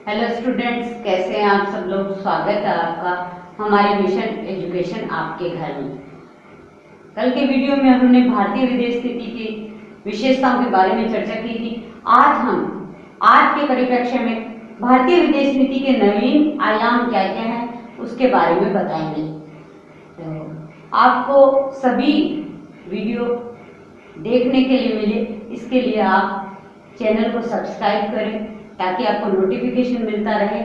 Hello students, कैसे हैं आप सब लोग। स्वागत है आपका हमारे मिशन एजुकेशन आपके घर में। कल के वीडियो में हमने भारतीय विदेश नीति की विशेषताओं के बारे में चर्चा की थी। आज के परिप्रेक्ष्य में भारतीय विदेश नीति के नवीन आयाम क्या क्या हैं उसके बारे में बताएंगे। तो आपको सभी वीडियो देखने के लिए मिले, इसके लिए आप चैनल को सब्सक्राइब करें ताकि आपको नोटिफिकेशन मिलता रहे।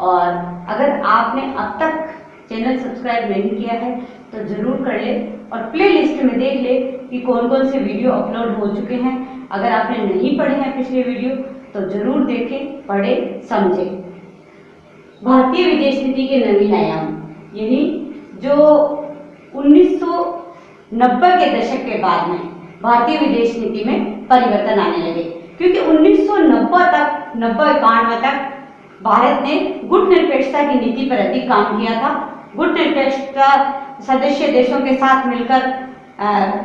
और अगर आपने अब तक चैनल सब्सक्राइब नहीं किया है तो ज़रूर कर ले और प्ले लिस्ट में देख ले कि कौन कौन से वीडियो अपलोड हो चुके हैं। अगर आपने नहीं पढ़े हैं पिछले वीडियो तो ज़रूर देखें, पढ़े, समझें। भारतीय विदेश नीति के नवीन आयाम यानी जो 1990 के दशक के बाद में भारतीय विदेश नीति में परिवर्तन आने लगे, क्योंकि 1990-91 तक भारत ने गुट निरपेक्षता की नीति पर अधिक काम किया था। गुट निरपेक्षता सदस्य देशों के साथ मिलकर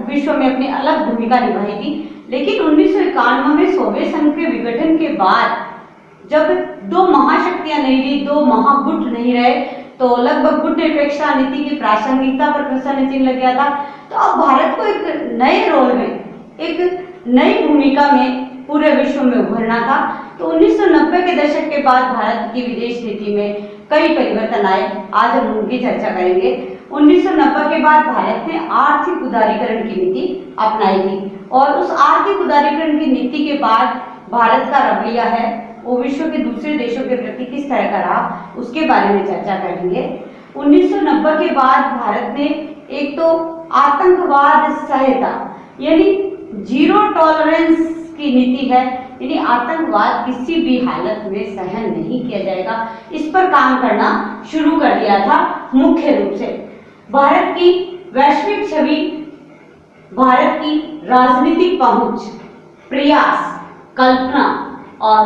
विश्व में अपनी अलग भूमिका निभाई थी। लेकिन 1991 में सोवियत संघ के विघटन के बाद जब दो महाशक्तियां नहीं रही, दो महागुट नहीं रहे, तो लगभग गुट निरपेक्षता नीति की प्रासंगिकता पर प्रश्न चिन्ह लग गया था। तो अब भारत को एक नए रोल में, एक नई भूमिका में पूरे विश्व में उभरना था। तो 1990 के दशक के बाद भारत की विदेश नीति में कई परिवर्तन आए। आज हम उनकी चर्चा करेंगे। 1990 के बाद भारत ने आर्थिक उदारीकरण की नीति अपनाई थी और उस आर्थिक उदारीकरण की नीति के बाद भारत का रवैया है वो विश्व के दूसरे देशों के प्रति किस तरह का रहा, उसके बारे में चर्चा करेंगे। 1990 के बाद भारत ने एक तो आतंकवाद सहायता यानी जीरो टॉलरेंस की नीति है, यानी आतंकवाद किसी भी हालत में सहन नहीं किया जाएगा, इस पर काम करना शुरू कर दिया था। मुख्य रूप से भारत की वैश्विक छवि, भारत की राजनीतिक पहुंच, प्रयास, कल्पना और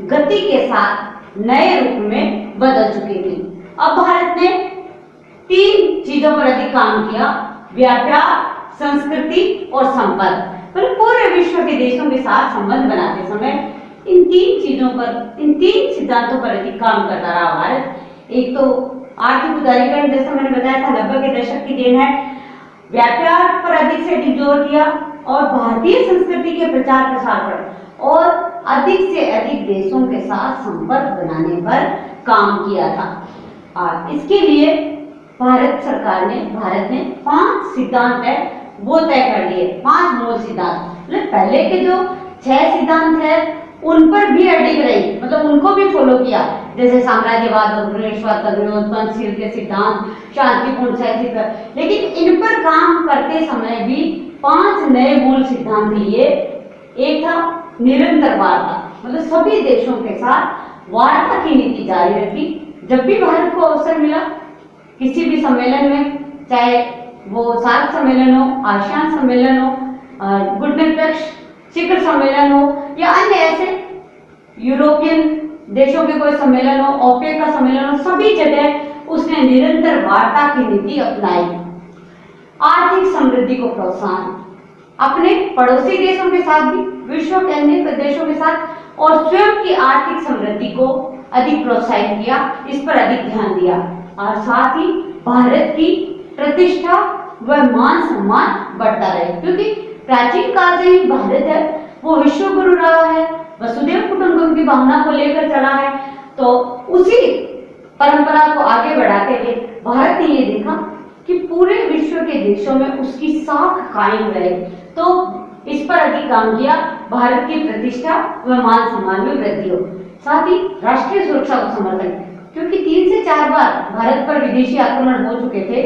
गति के साथ नए रूप में बदल चुकी थी। अब भारत ने 3 चीजों पर अधिक काम किया: व्यापार, संस्कृति और संपर्क। पूरे विश्व के देशों के साथ संबंध बनाते समय इन 3 चीजों पर, इन 3 सिद्धांतों पर अधिक काम करता रहा भारत। एक तो आर्थिक उदारीकरण, जैसा मैंने बताया था 90 के दशक की देन है। व्यापार पर अधिक से अधिक जोर दिया और भारतीय संस्कृति के प्रचार प्रसार पर और अधिक से अधिक देशों के साथ संपर्क बनाने पर काम किया था। और इसके लिए भारत ने 5 सिद्धांत है वो तय कर लिए, 5 मूल सिद्धांत। मतलब पहले के जो 6 सिद्धांत है उन पर भी अडिग रही, मतलब उनको भी फॉलो किया, जैसे साम्राज्यवाद, उपनिवेशवाद, पंचशील के सिद्धांत, शांतिपूर्ण सहजीकरण। लेकिन इन पर काम करते समय भी 5 नए मूल सिद्धांत लिए। एक था निरंतर वार्ता, मतलब सभी देशों के साथ वार्ता की नीति जारी रखी। जब भी भारत को अवसर मिला किसी भी सम्मेलन में, चाहे वो सार्क सम्मेलन हो, आसियान सम्मेलन हो, गुट निरपेक्ष शिखर सम्मेलन हो या अन्य ऐसे यूरोपियन देशों के कोई सम्मेलन हो, ओपेक का सम्मेलन हो, सभी जगह उसने निरंतर वार्ता की नीति अपनाई। आर्थिक समृद्धि को प्रोत्साहन, अपने पड़ोसी देशों के साथ भी, विश्व के अन्य देशों के साथ, और स्वयं की आर्थिक समृद्धि को अधिक प्रोत्साहित किया, इस पर अधिक ध्यान दिया। और साथ ही भारत की प्रतिष्ठा व मान सम्मान बढ़ता रहे, क्योंकि प्राचीन काल से ही भारत है वो विश्व गुरु रहा है, वसुधैव कुटुंबकम की भावना को लेकर चला है। तो उसी परंपरा को आगे बढ़ाते हुए भारत ने ये देखा कि पूरे विश्व के देशों में उसकी साख कायम रहे, तो इस पर अधिक काम किया। भारत की प्रतिष्ठा व मान सम्मान में वृद्धि हो, साथ ही राष्ट्रीय सुरक्षा को समर्थन, क्योंकि 3 से 4 बार भारत पर विदेशी आक्रमण हो चुके थे।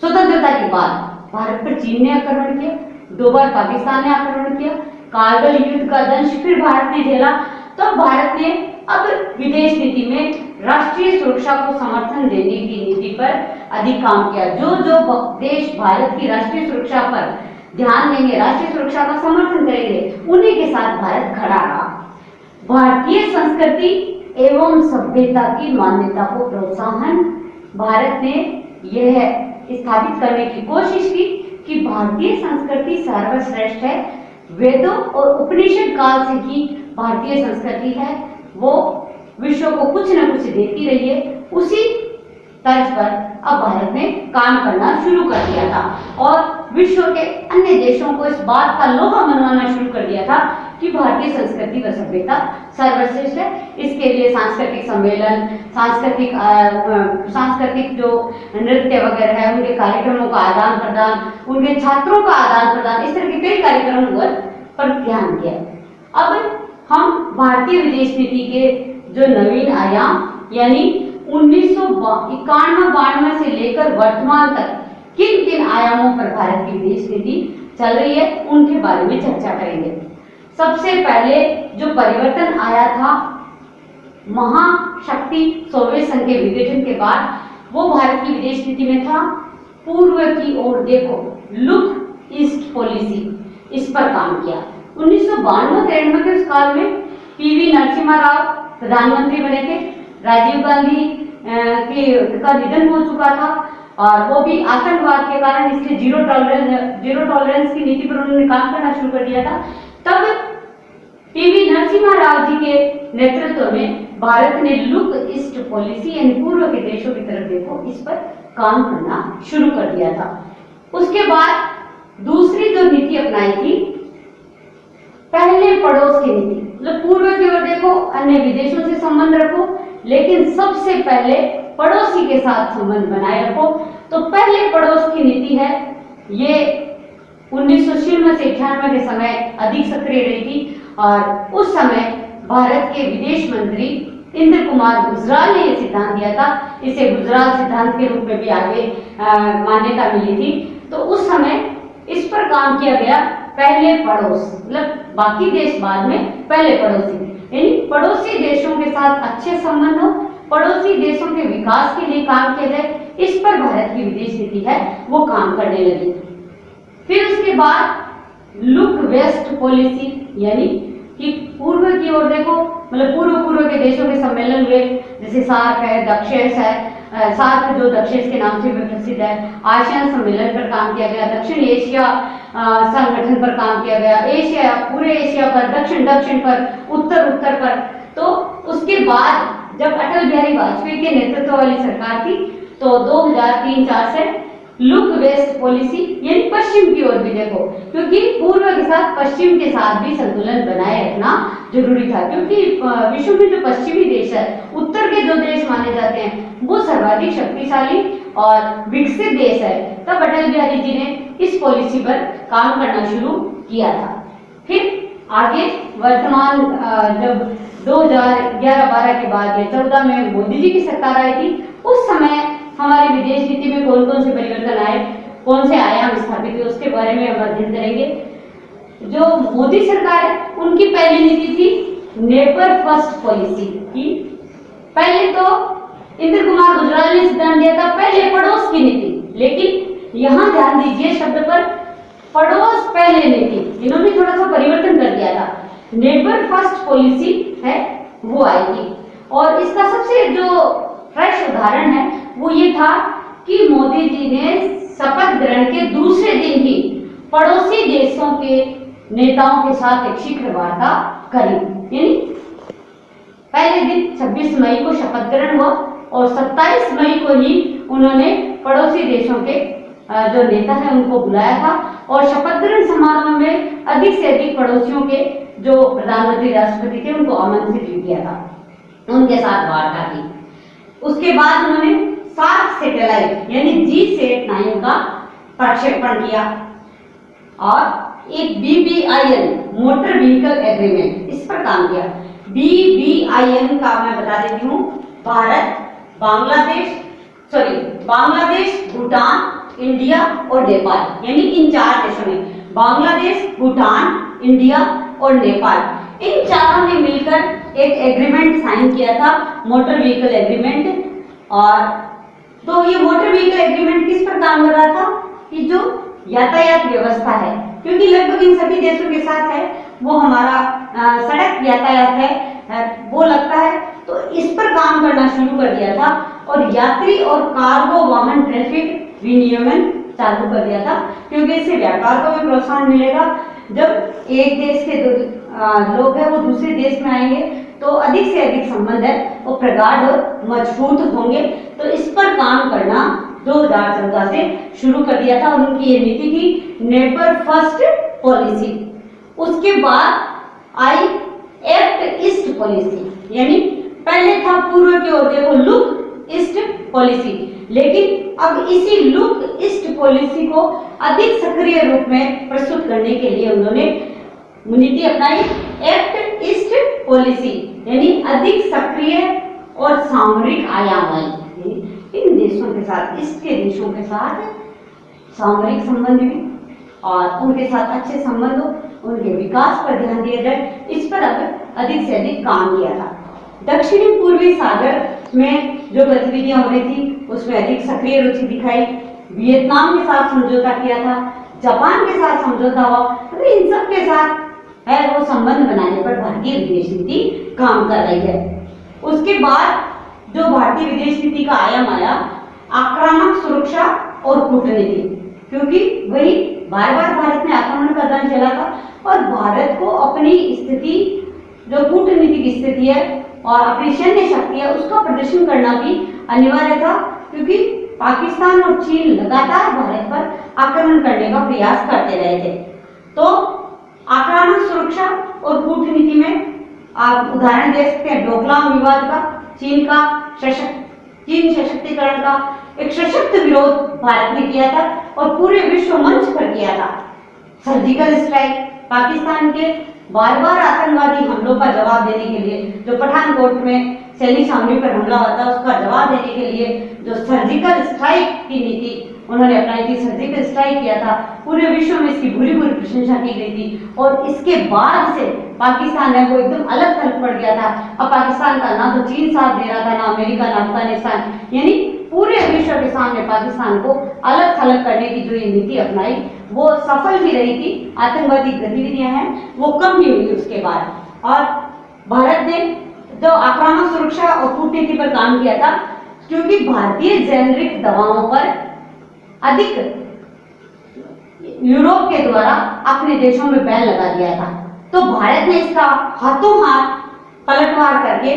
स्वतंत्रता के बाद भारत पर चीन ने आक्रमण किया, 2 बार पाकिस्तान ने आक्रमण किया, कारगिल युद्ध का दंश फिर भारत ने झेला। तो भारत ने अब विदेश नीति में राष्ट्रीय सुरक्षा को समर्थन देने की नीति पर अधिक काम किया। जो देश भारत की राष्ट्रीय सुरक्षा पर ध्यान देंगे, राष्ट्रीय सुरक्षा का समर्थन करेंगे, उन्हीं के साथ भारत खड़ा रहा। भारतीय संस्कृति एवं सभ्यता की मान्यता को प्रोत्साहन, भारत ने यह स्थापित करने की कोशिश की कि भारतीय संस्कृति सर्वश्रेष्ठ है। वेदों और उपनिषद काल से ही भारतीय संस्कृति है वो विश्व को कुछ न कुछ देती रही है, उसी तर्ज पर अब भारत ने काम करना शुरू कर दिया था और विश्व के अन्य देशों को इस बात का लोहा मनवाना शुरू कर दिया था कि भारतीय संस्कृति व सभ्यता सर्वश्रेष्ठ है। इसके लिए सांस्कृतिक सम्मेलन, सांस्कृतिक जो नृत्य वगैरह है, उनके कार्यक्रमों का आदान प्रदान, उनके छात्रों का आदान प्रदान, इस तरह के कई कार्यक्रम हुए पर ध्यान दिया। अब हम भारतीय विदेश नीति के जो नवीन आयाम यानी 1991-92 से लेकर वर्तमान तक किन किन आयामों पर भारत की विदेश नीति चल रही है, उनके बारे में चर्चा करेंगे। सबसे पहले जो परिवर्तन आया था महाशक्ति सोवियत संघ के विभाजन के बाद, वो भारत की विदेश नीति में था पूर्व की ओर देखो, लुक ईस्ट पॉलिसी, इस पर काम किया। 1992-93 के उस काल में पीवी नरसिम्हा राव प्रधानमंत्री बने थे, राजीव गांधी का निधन हो चुका था और वो भी आतंकवाद के कारण, इसलिए जीरो टॉलरेंस की नीति पर उन्होंने काम करना शुरू कर दिया था। तब पीवी नरसिम्हा राव जी के नेतृत्व में भारत ने लुक ईस्ट पॉलिसी यानी पूर्व के देशों की तरफ देखो, इस पर काम करना शुरू कर दिया था। उसके बाद दूसरी जो नीति अपनाई थी पहले पड़ोस की नीति, मतलब पूर्व की ओर देखो, अन्य विदेशों से संबंध रखो, लेकिन सबसे पहले पड़ोसी के साथ संबंध बनाए रखो। तो पहले पड़ोस की नीति है, ये 1996 से 98 के समय अधिक सक्रिय रही थी और उस समय भारत के विदेश मंत्री इंद्र कुमार गुजराल ने यह सिद्धांत दिया था। इसे गुजराल सिद्धांत के रूप में भी आगे मान्यता मिली थी। तो उस समय इस पर काम किया गया, पहले पड़ोस, मतलब बाकी देश बाद में, पहले पड़ोसी, यानी पड़ोसी देशों के साथ अच्छे संबंध हो, पड़ोसी देशों के विकास के लिए काम किया जाए, इस पर भारत की विदेश नीति है वो काम करने लगी। फिर उसके बाद लुक वेस्ट पॉलिसी, यानी कि पूर्व की ओर देखो, मतलब पूर्व के देशों के सम्मेलन हुए, जैसे सार्क है, दक्षेस है, सार्क जो दक्षेस के नाम से भी प्रसिद्ध है, आसियान सम्मेलन पर काम किया गया, दक्षिण एशिया संगठन पर काम किया गया, एशिया, पूरे एशिया पर, दक्षिण पर, उत्तर पर। तो उसके बाद जब अटल बिहारी वाजपेयी के नेतृत्व वाली सरकार थी, तो 2003-04 से लुक वेस्ट पॉलिसी, यानी पश्चिम की ओर भी देखो, क्योंकि पूर्व के साथ पश्चिम के साथ भी संतुलन बनाए रखना जरूरी था, क्योंकि विश्व में जो पश्चिमी देश है, उत्तर के जो देश माने जाते हैं, वो सर्वाधिक शक्तिशाली और विकसित देश है। तब अटल बिहारी जी ने इस पॉलिसी पर काम करना शुरू किया था। फिर आगे वर्तमान जब 2011-12 के बाद या 14 में मोदी जी की सरकार आई थी, उस समय हमारी विदेश नीति में कौन कौन से परिवर्तन आए, कौन से आयाम स्थापित हुए, उसके बारे में हम अध्ययन करेंगे। जो मोदी सरकार है, उनकी पहली नीति थी नेबर फर्स्ट पॉलिसी की। पहले तो इंद्र कुमार गुजराल ने सिद्धांत दिया था पहले पड़ोस की नीति, लेकिन यहाँ ध्यान दीजिए शब्द पर, पड़ोस पहले नीति, इन्होंने थोड़ा सा परिवर्तन कर दिया था। नेबर फर्स्ट पॉलिसी है वो आई थी और इसका सबसे जो फ्रेश उदाहरण है वो ये था कि मोदी जी ने शपथ ग्रहण के दूसरे दिन ही पड़ोसी देशों के नेताओं के साथ एक शिखर वार्ता करी। यानी पहले दिन 26 मई को शपथ ग्रहण हुआ और 27 मई को ही उन्होंने पड़ोसी देशों के जो नेता है उनको बुलाया था और शपथ ग्रहण समारोह में अधिक से अधिक पड़ोसियों के जो प्रधानमंत्री, राष्ट्रपति थे, उनको आमंत्रित भी किया था, उनके साथ वार्ता की। उसके बाद उन्होंने सार्क सैटेलाइट यानी G-SAT-9 का प्रक्षेपण किया और एक BBIN मोटर व्हीकल एग्रीमेंट, इस पर काम किया। BBIN का मैं बता देती हूँ, भारत, बांग्लादेश, भूटान, इंडिया और नेपाल, यानी इन 4 देशों में, बांग्लादेश, भूटान, इंडिया और नेपाल, इन चारों ने मिलकर एक एग्रीमेंट साइन किया था, मोटर व्हीकल एग्रीमेंट। और तो ये मोटर व्हीकल एग्रीमेंट किस पर काम कर रहा था कि जो यातायात व्यवस्था है, क्योंकि लगभग इन सभी देशों के साथ है वो हमारा सड़क यातायात है वो लगता है, तो इस पर काम करना शुरू कर दिया था और यात्री और कार्गो वाहन ट्रैफिक विनियमन चालू कर दिया था, क्योंकि इससे व्यापार को भी प्रोत्साहन मिलेगा। जब एक देश के लोग हैं वो दूसरे देश में आएंगे तो अधिक से अधिक संबंध है वो प्रगाढ़ और मजबूत होंगे। तो इस पर काम करना 2014 से शुरू कर दिया था और उनकी ये नीति थी नेबर फर्स्ट पॉलिसी। उसके बाद आई एक्ट ईस्ट पॉलिसी, यानी पहले था पूर्व की ओर देखो लुक ईस्ट पॉलिसी, लेकिन अब इसी लुक ईस्ट पॉलिसी को अधिक सक्रिय रूप में प्रस्तुत करने के लिए उन्होंने नीति अपनाई एक्ट ईस्ट पॉलिसी, यानी अधिक सक्रिय और सामरिक आयाम वाली। इन देशों के साथ, ईस्ट के देशों के साथ सामरिक संबंध भी और उनके साथ अच्छे संबंध हो, उनके विकास पर ध्यान दिया जाए, इस पर अब अधिक से अधिक काम किया था। दक्षिणी पूर्वी सागर में जो गतिविधियां हो रही थी उसमें अधिक सक्रिय रुचि दिखाई। वियतनाम के साथ समझौता किया था, जापान के साथ समझौता हुआ, तो इन सब के साथ है वो संबंध बनाने पर भारतीय विदेश नीति काम कर रही है। उसके बाद जो भारतीय विदेश नीति का आयाम आया आक्रामक सुरक्षा और कूटनीति, क्योंकि वही बार बार भारत ने आक्रमण का दांव चला था और भारत को अपनी स्थिति जो कूटनीतिक स्थिति है और अपनी सैन्य शक्ति है उसका प्रदर्शन करना भी अनिवार्य था, क्योंकि पाकिस्तान और चीन लगातार भारत पर आक्रमण करने का प्रयास करते रहे थे। तो आक्रामक सुरक्षा और कूटनीति में आप उदाहरण दे सकते हैं डोकलाम विवाद का, चीन सशक्तिकरण का एक सशक्त विरोध भारत ने किया था और पूरे विश्व मंच पर किया था। सर्जिकल स्ट्राइक, पाकिस्तान के बार बार आतंकवादी हमलों का जवाब देने के लिए जो पठानकोट में सैन्य छावनी पर हमला हुआ था उसका जवाब देने के लिए जो सर्जिकल स्ट्राइक की नीति उन्होंने अपनाई थी, सर्जिकल स्ट्राइक किया था, पूरे विश्व में इसकी भूरी भूरी प्रशंसा की गई थी। और इसके बाद से पाकिस्तान है वो एकदम अलग थलग पड़ गया था। अब पाकिस्तान का ना तो चीन साथ दे रहा था, ना अमेरिका, ना अफगानिस्तान, यानी पूरे विश्व के सामने पाकिस्तान को अलग थलग करने की जो ये नीति अपनाई वो सफल भी रही थी। आतंकवादी गतिविधियां हैं वो कम भी हुई उसके बाद। और भारत ने जो आक्रामक सुरक्षा और कूटनीति पर काम किया था, क्योंकि भारतीय जेनरिक दवाओं पर अधिक यूरोप के द्वारा अपने देशों में बैन लगा दिया था, तो भारत ने इसका हाथों हाथ पलटवार करके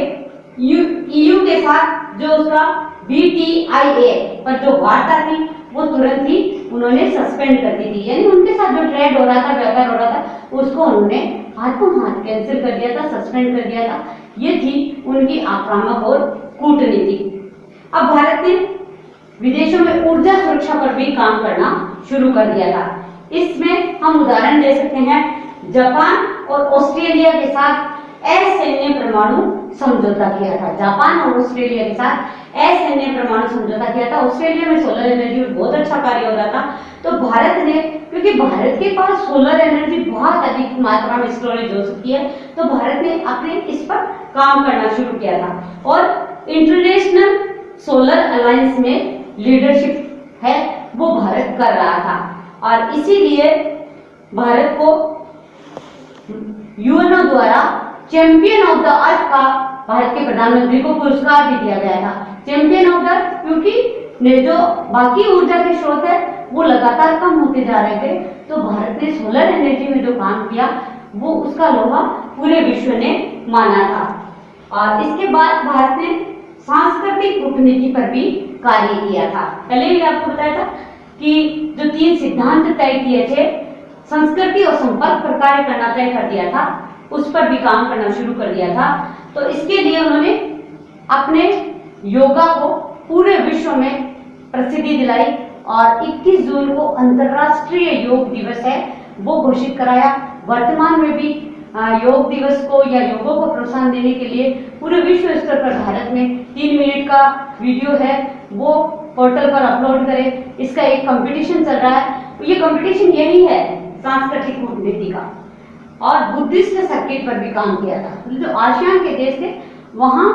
ईयू के साथ जो उसका BTIA पर जो वार्ता थी वो तुरंत ही उन्होंने सस्पेंड कर दी थी, यानी उनके साथ जो ट्रेड हो रहा था, व्यापार हो रहा था, उसको उन्होंने हाथों हाथ कैंसिल कर दिया था, सस्पेंड कर दिया था। ये थी उनकी आक्रामक और कूटनीति। अब भारत ने विदेशों में ऊर्जा सुरक्षा पर भी काम करना शुरू कर दिया था। इसमें हम उदाहरण दे सकते हैं जापान और ऑस्ट्रेलिया के साथ असैन्य परमाणु समझौता किया था। जापान और ऑस्ट्रेलिया के साथ असैन्य परमाणु समझौता किया था। ऑस्ट्रेलिया में सोलर एनर्जी में बहुत अच्छा कार्य हो रहा था, तो भारत ने, क्योंकि भारत के पास सोलर एनर्जी बहुत अधिक मात्रा में स्टोरेज हो सकती है, तो भारत ने अपने इस पर काम करना शुरू किया था। और इंटरनेशनल सोलर अलायंस में लीडरशिप है वो भारत कर रहा था और इसीलिए भारत को यूएनओ द्वारा चैंपियन ऑफ द अर्थ का भारत के प्रधानमंत्री को पुरस्कार भी दिया गया था। चैंपियन ऑफ द अर्थ, क्योंकि जो बाकी ऊर्जा के स्रोत है वो लगातार कम होते जा रहे थे, तो भारत ने सोलर एनर्जी में जो काम किया वो उसका लोहा पूरे विश्व ने माना था। और इसके बाद भारत ने सांस्कृतिक कूटनीति पर भी कार्य किया था। पहले भी आपको बताया था कि जो 3 सिद्धांत तय किए थे, संस्कृति और संपर्क पर कार्य करना तय कर दिया था, उस पर भी काम करना शुरू कर दिया था। तो इसके लिए उन्होंने अपने योगा को पूरे विश्व में प्रसिद्धि दिलाई और 21 जून को अंतर्राष्ट्रीय योग दिवस है वो घोषित कराया। वर्तमान में भी योग दिवस को या योगों को प्रोत्साहन देने के लिए पूरे विश्व स्तर पर भारत में 3 मिनट का वीडियो है वो पोर्टल पर अपलोड करें। इसका एक कंपटीशन चल रहा है, ये कंपटीशन यही है सांस्कृतिक कूटनीति का। और बुद्धिस्ट सर्किट पर भी काम किया था। जो आसियान के देश थे वहाँ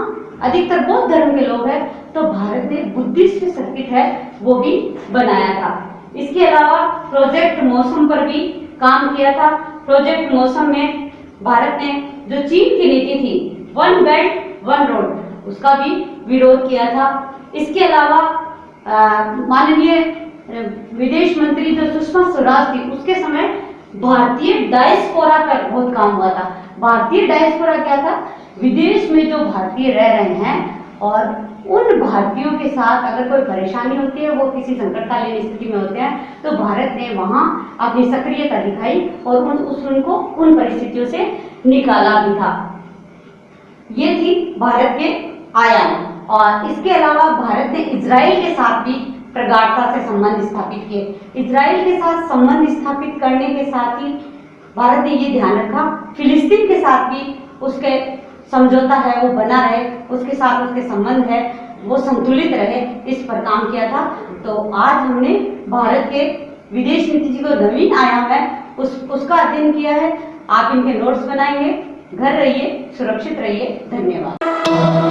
अधिकतर बौद्ध धर्म के लोग हैं, तो भारत ने बुद्धिस्ट सर्किट है वो भी बनाया था। इसके अलावा प्रोजेक्ट मौसम पर भी काम किया था। प्रोजेक्ट मौसम में भारत ने जो चीन की नीति थी वन बेल्ट वन रोड, उसका भी विरोध किया था। इसके अलावा माननीय विदेश मंत्री जो सुषमा स्वराज थी उसके समय भारतीय डायस्पोरा पर बहुत काम हुआ था। भारतीय डायस्पोरा क्या था विदेश में जो भारतीय रह रहे हैं और उन भारतीयों के साथ अगर कोई परेशानी होती है, वो किसी संकटकालीन स्थिति में होते हैं, तो भारत ने वहाँ अपनी सक्रियता दिखाई और उनको उन परिस्थितियों से निकाला भी था। ये थी भारत के आयाम। और इसके अलावा भारत ने इजराइल के साथ भी प्रगाढ़ता से संबंध स्थापित किए। इजराइल के साथ संबंध स्थापित करने के साथ ही भारत ने ये ध्यान रखा फिलिस्तीन के साथ भी उसके समझौता है वो बना रहे, उसके साथ उसके संबंध है वो संतुलित रहे, इस पर काम किया था। तो आज हमने भारत के विदेश नीति जो नवीन आयाम है उसका अध्ययन किया है। आप इनके नोट्स बनाएंगे। घर रहिए, सुरक्षित रहिए। धन्यवाद।